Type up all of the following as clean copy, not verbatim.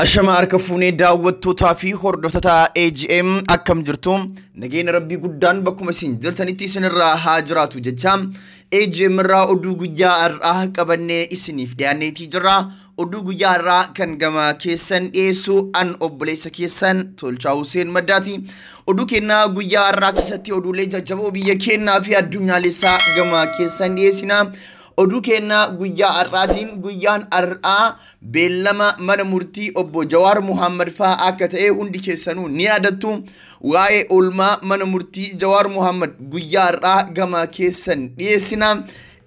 Ashama harka fuunee daawwattootaa fi hordoftoota AGM akkam jirtu nageenya rabbii guddaan bakkuma isin jirtanitti isinirraa haa jiraatu jecha AGM irraa oduu guyyaa har'aa qabannee isiniif dhiyaanneetii jirra. Oduu guyyaa har'aa kan gama keessan dhiyeessu an obboleessa keessan Tolchaa Huseen Maddaati. Oduu kennaa guyyaa har'aa keessatti oduulee jajjaboo biyya keenyaa fi addunyaalessaa gama keessan dhiyeessina. Oduu kennaa guyyaa har'aatiin guyyaan har'aa beellama mana murtii obbo Jawaar Muhammad fa'aa akka ta'e hundi keessanuu ni yaadattu. Waa'ee Olmaa mana murtii Jawaar Muhammad guyyaa har'aa gama keessan dhiyeessina.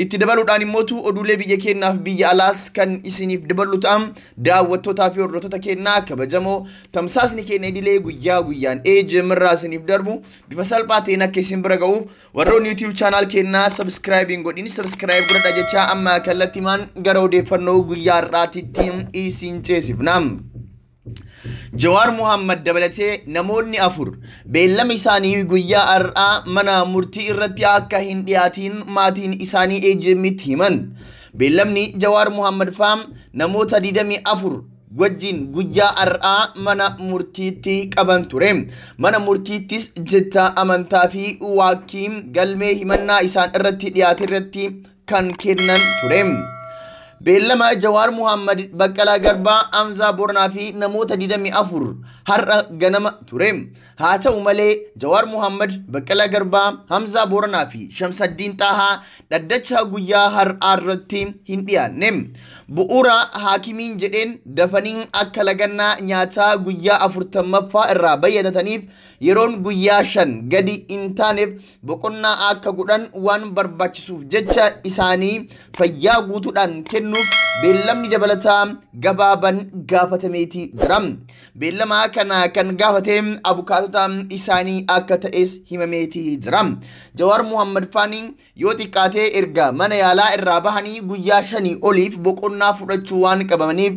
Itti dabaluudhaan immootu oduulee biyya keenyaaf biyya alaas kan isiniif dabalu ta'am daawwattootaa fi hordoftoota keenyaa kabajamoo tamsaasni keenya idilee guyyaa guyyaan AGM irraa isiniif darbu bifa salphaa ta'een akka isin bira ga'uuf warroonni YouTube channel keenyaa subscribing godhini subscribe godhadha jechaa amma kallattiimaan gara odeeffannoo guyyaa har'aatitti isin ceesifna. Jawaar Muhammad dabalatee namoonni afur beellama isaanii guyyaa har'aa mana murtii irratti akka hin dhiyaatiin maatiin isaanii AGM'tti himan. Beellamni Jawaar Muhammad fa'aa namoota 24 wajjin guyyaa har'aa mana murtiitti qaban ture. Mana murtiittis jecha amantaa fi waaqii galmee himannaa isaan irratti dhiyaate irratti kan kennan ture. Beellama Jawaar Muhammad Baqqalaa Garbaa Hamzaa Booranaa fi namoota 24 har'a ganama ture. Haa ta'u malee Jawaar Muhammad Baqqalaa Garbaa Hamzaa Booranaa fi Shamsaddiin Xaahaa dhaddacha guyyaa har'aa irratti hin dhiyaanne. Bu'uura haakimiin jedheen dafanii akka lagannaa nyaataa guyyaa 40ffaa irraa bayyanataniif yeroon guyyaa 5 gadi hin taaneef boqonnaa akka godhan waan barbaachisuuf jecha isaanii fayyaa guutuudhaan kennuuf beellamni dabalataa gabaaban gaafatameetii jira. Beellama kana kan gaafate abukaatota isaanii akka ta'es himameetii jira. Jawaar Muhammad faanii yoo xiqqaatee erga mana yaalaa irraa bahanii guyyaa 5 oliif boqonnaa fudhachuu waan qabamaniif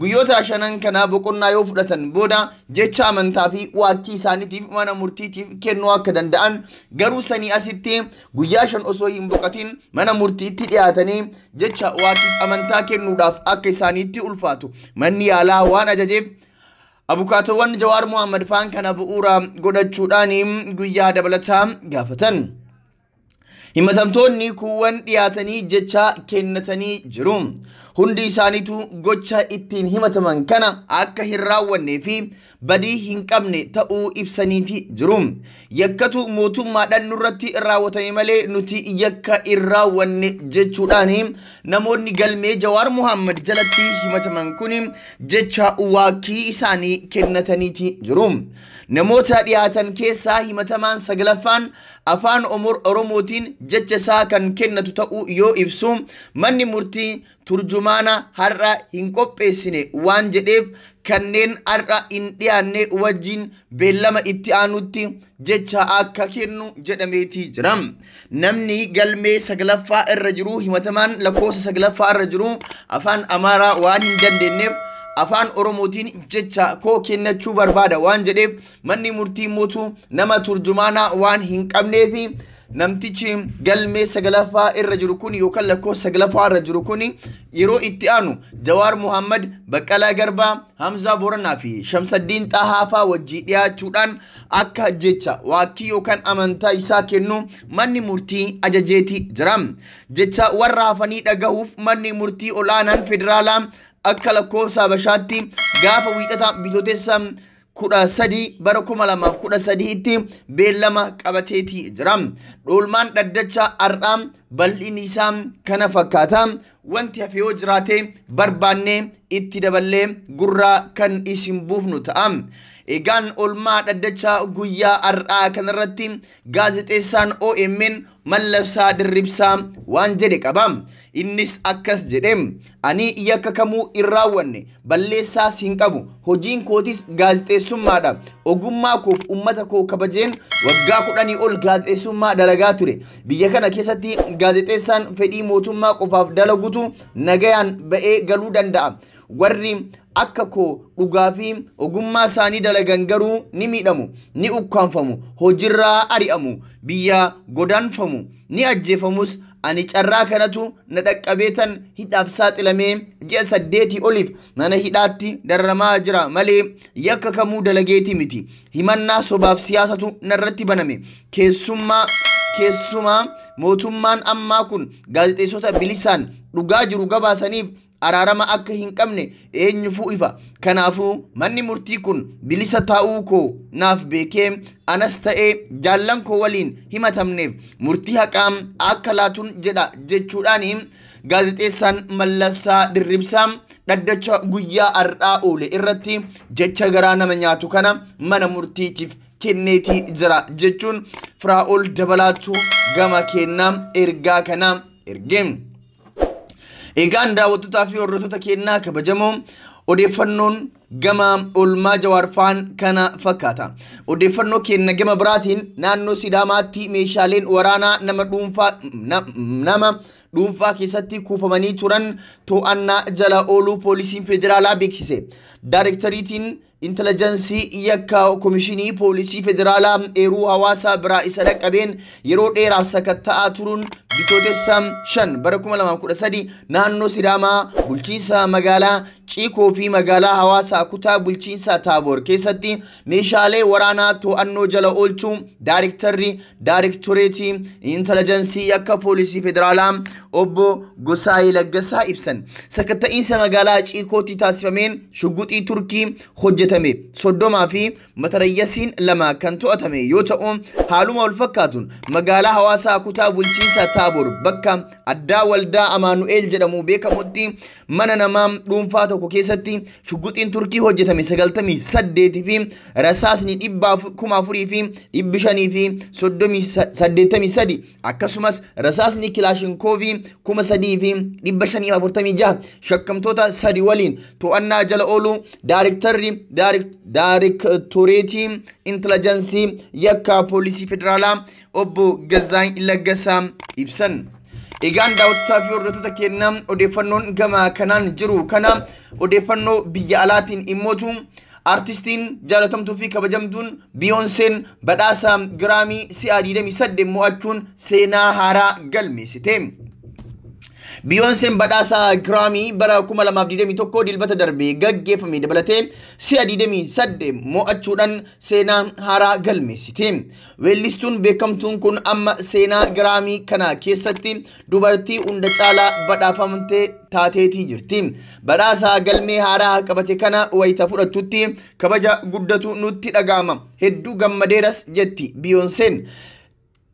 guyyoota 5 kana boqonnaa yoo fudhatan booda jecha amantaa fi waaqii isaaniitiif mana murtiitiif kennuu akka danda'an garuu sanii asitti guyyaa 5 osoo hin boqatin mana murtiitti dhiyaatanii jecha waaqii amantaa kennuudhaaf akka isaaniitti ulfaatu manni yaalaa waan ajajeef abukaatowwan Jawaar Muhammad faan kana bu'uura godhachuudhaan guyyaa dabalataa gaafatan. Himatamtoonni kuuwwan dhiyaatanii jecha kennatanii jiru. Hundi isaaniitu gocha ittiin himataman kana akka hin raawwannee fi badii hin qabne ta'uu ibsaniiti jiru. Yakkatu mootummaadhaan nurratti raawwatame malee nuti yakka hin raawwanne jechuudhaan namoonni galmee Jawaar Muhammad jalatti himataman kun jecha waaqii isaanii kennataniiti jiru. Namoota dhiyaatan keessaa himatamaan saglaffaan afaan Oromootiin jecha isaa kan kennatu ta'uu yoo ibsu manni murtii turjumaana har'a hin qopheessine waan jedheef kanneen har'a hin dhiyaanne wajjin beellama itti aanutti jecha akka kennu jedhameetii jira. Namni galmee saglaffaa irra jiru himatamaan lakkoofsa saglaffaa irra jiru afaan Amaaraa waan hin dandeenyeef afaan Oromootiin jecha koo kennachuu barbaada waan jedheef manni murtii mootu nama turjumaana waan hin qabneefi namtichi galmee saglaffaa irra jiru kun yookaan lakkoofsa saglaffaa irra jiru kun yeroo itti aanu Jawaar Muhammad Baqqalaa Garbaa Hamzaa Booranaa fi Shamsaddiin Xaahaa fa'aa wajjii dhiyaachuudhaan akka jecha waaqii yookaan amantaa isaa kennu manni murtii ajajeetii jira. Jecha warra hafanii dhagahuuf manni murtii olaanaan federaalaa akka lakkoofsa Habashaatti gaafa wiixata bitootessa 13 bara 2013tti beellama qabateetii jira. Dhoolmaan dhaddacha har'aa bal'inni isaa kana fakkaata. Wanti hafe yoo jiraate barbaannee itti daballee gurraa kan isin buufnu ta'a. Egaan Olmaa dhaddacha guyyaa har'aa kanarratti gaazexeessaan OMN Mallabsaa Dirribsaa waan jedhe qaba. Innis akkas jedhe ani yakka kamuu hin raawwanne balleessaas hin qabu hojiin kootis gaazexeessummaadha. Ogummaa koof ummata koo kabajeen waggaa 10 ol gaazexeessummaa dalagaa ture. Biyya kana keessatti gaazexeessaan fedhii mootummaa qofaaf dalagutu nagayaan ba'ee galuu danda'a. Warri akka koo dhugaa fi ogummaa isaanii dalagan garuu ni miidhamu, ni ukkaanfamu, hojiirraa ari'amu, biyya godaanfamu, ni ajjeefamus ani carraa kanatu na dhaqqabeetan hidhaaf saaxilamee ji'a 8 oliif mana hidhaatti dararamaa jira malee yakka kamuu dalageetii miti. Himannaa sobaaf siyaasatu narratti baname. Keessumaa mootummaan ammaa kun gaazexeessota bilisaan dhugaa jiru gabaasaniif araarama akka hin qabne eenyufuu ifa. Kanaafuu manni murtii kun bilisa taa'uu koo naaf beekee anas ta'ee jaallan koo waliin himatamneef murtii haqaa akka laatuun jedha jechuudhaan gaazexeessaan Mallasaa Dirribsaa dhaddacha guyyaa har'aa oole irratti jecha garaa nama nyaatu kana mana murtiitiif kenneetii jira jechuun Firaa'ol Dabalaatu gama kennaa ergaa kana ergeen. Egaan daawwattoota fi hordoftoota keenyaa kabajamoo odeeffannoon gama Olmaa Jawaarfaan kana fakkaata. Odeeffannoo keenya gama biraatiin naannoo Sidaamaatti meeshaaleen waraanaa nama dhuunfaa keessatti kuufamanii turan to'annaa jala ooluu poolisiin federaalaa beeksise. Daayirektariitiin Intelligensii yakka Komishinii Poolisii Federaalaa eeruu hawaasaa biraa isa dhaqqabeen yeroo dheeraaf sakatta'aa turuun bitootessa 5 bara 2013 naannoo Sidaamaa bulchiinsa magaalaa Ciikoo fi magaalaa hawaasaa kutaa bulchiinsa Taaboor keessatti meeshaalee waraanaa to'annoo jala oolchuu Daayirektoreetii Intelligensii yakka Poolisii Federaalaa obbo Gosaayii Laggasaa ibsan. Sakatta'iinsa magaalaa Ciikootti taasifameen shugguxii Turkii hojjetame 30 fi matarayyasiin 2 kan to'atame yoo ta'u haaluma wal fakkaatuun magaalaa hawaasaa kutaa bulchiinsa Taaboor bakka addaa waldaa Amaanu'eel jedhamu beekamutti mana namaa dhuunfaa tokko keessatti shugguxiin Turkii hojjetame 98 fi rasaasni 4,000 fi 500 fi 83 akkasumas rasaasni kilaashinkoovii 3,000 fi 546 shakkamtoota 3 waliin to'annaa jala ooluu Daayirektoreetii Intelligensii yakka Poolisii Federaalaa obbo Gazaayii Laggasaa ibsan. Egaan daawwattoota fi hordoftoota keenyaa odeeffannoon gama kanaan jiru kana odeeffannoo biyya alaatiin immootu artistiin jaalatamtuu fi kabajamtuun Biyoonseen badhaasa Giraamii si'a 28 mo'achuun seenaa haaraa galmeessite. Biyoonseen badhaasa Giraamii bara 2021 dilbata darbee gaggeeffame dabalatee si'a 28 mo'achuudhaan seenaa haaraa galmeessite. Weellistuun beekamtuun kun amma seenaa Giraamii kana keessatti dubartii hunda caalaa badhaafamtee taateetii jirti. Badhaasa galmee haaraa qabate kana wayita fudhattutti kabaja guddatu nutti dhaga'ama. Hedduu gammadeeras jetti Biyoonseen.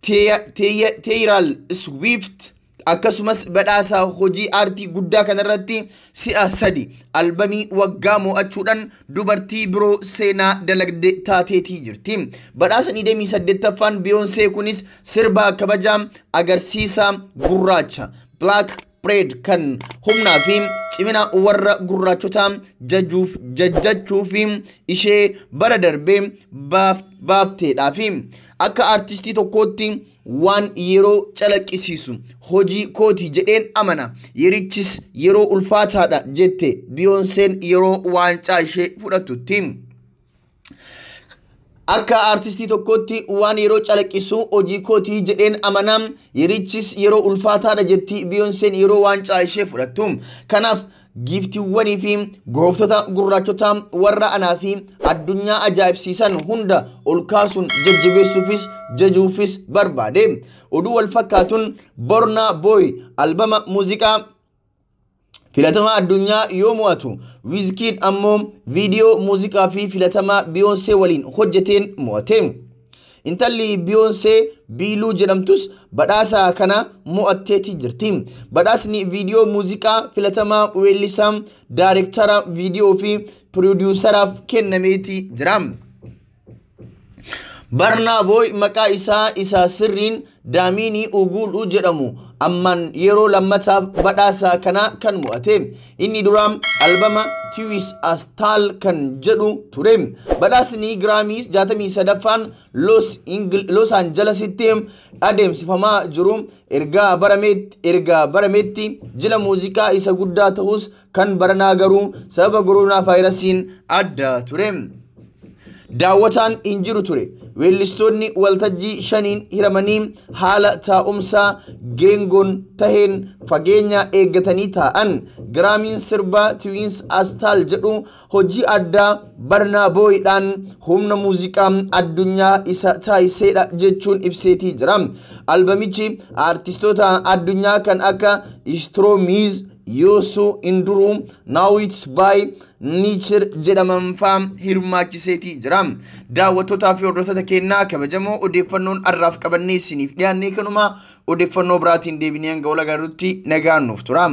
Taylor Swift akkasumas badhaasa hojii aartii guddaa kanarratti si'a 3 albamii waggaa mo'achuudhaan dubartii biroo seenaa dalagde taateetii jirti. Badhaasa 28ffaan Biyoonsee kunis sirba kabajaa agarsiisa gurraacha Black Parade kan humnaa fi cimina warra gurraachotaa jajjachuuf ishee bara darbee baafteedhaafi akka aartistii tokkootti waan yeroo calaqqisiisu hojii kooti jedheen amana. Yerichis yeroo ulfaataadha jette Biyoonseen yeroo waancaa ishee fudhattutti. Akka aartistii tokkootti waan yeroo calaqqisu hojii kooti jedheen amana. Yerichis yeroo ulfaataadha jetti Biyoonseen yeroo waancaa ishee fudhattu. Kanaaf giiftiiwwanii fi gooftota gurraachotaa warra anaa fi addunyaa ajaa'ibsiisan hunda ol kaasuun jajjabeessuufis jajuufis barbaade. Oduu wal fakkaatuun Burna Boy albama muuziqaa filatamaa addunyaa yoo mo'atu, Wizkid ammoo viidiyoo muuziqaa fi filatamaa Biyoonsee waliin hojjeteen mo'ate. Intalli Biyoonsee Biiluu jedhamtus badhaasa kana mo'atteetii jirti. Badhaasni viidiyoo muuziqaa filatamaa weellisaa daayirektara viidiyoo fi piroodyuusaraaf kennameetii jira. Burna Boy maqaa isaa sirriin Daamiinii Uguuluu jedhamu amman yeroo lammataaf badhaasa kana kan mo'ate. Inni duraan albama Tiwis Astal kan jedhu ture. Badhaasni Giraamii 63ffaan Los Angelesitti adeemsifamaa jiru erga barameetti jila muuziqaa isa guddaa ta'us kan baranaa garuu sababa koronaa vaayirasiin adda ture. Daawwataan hin jiru ture. weellistoonni waltajjii shaniin hiramanii haala taa'umsaa geengoon taheen fageenya eeggatanii taa'an. Giraamiin sirbaa Twins Astal jedhu hojii addaa Barnaa Booyidhaan humna muuziqaa addunyaa isa taasiseedha jechuun ibseetii jira. Albamichi artistoota addunyaa kan akka Stroomiz, Yoosuu Induruu, Naawit Baay, Niichir jedhaman fa'aa hirmaachiseetii jira. Daawwattootaa fi hordoftoota keenyaa kabajamoo odeeffannoon har'aaf qabannee isiniif dhiyaannee kanuma odeeffannoo biraatiin deebinee hanga wal agarruutti nagaan nuuf tura.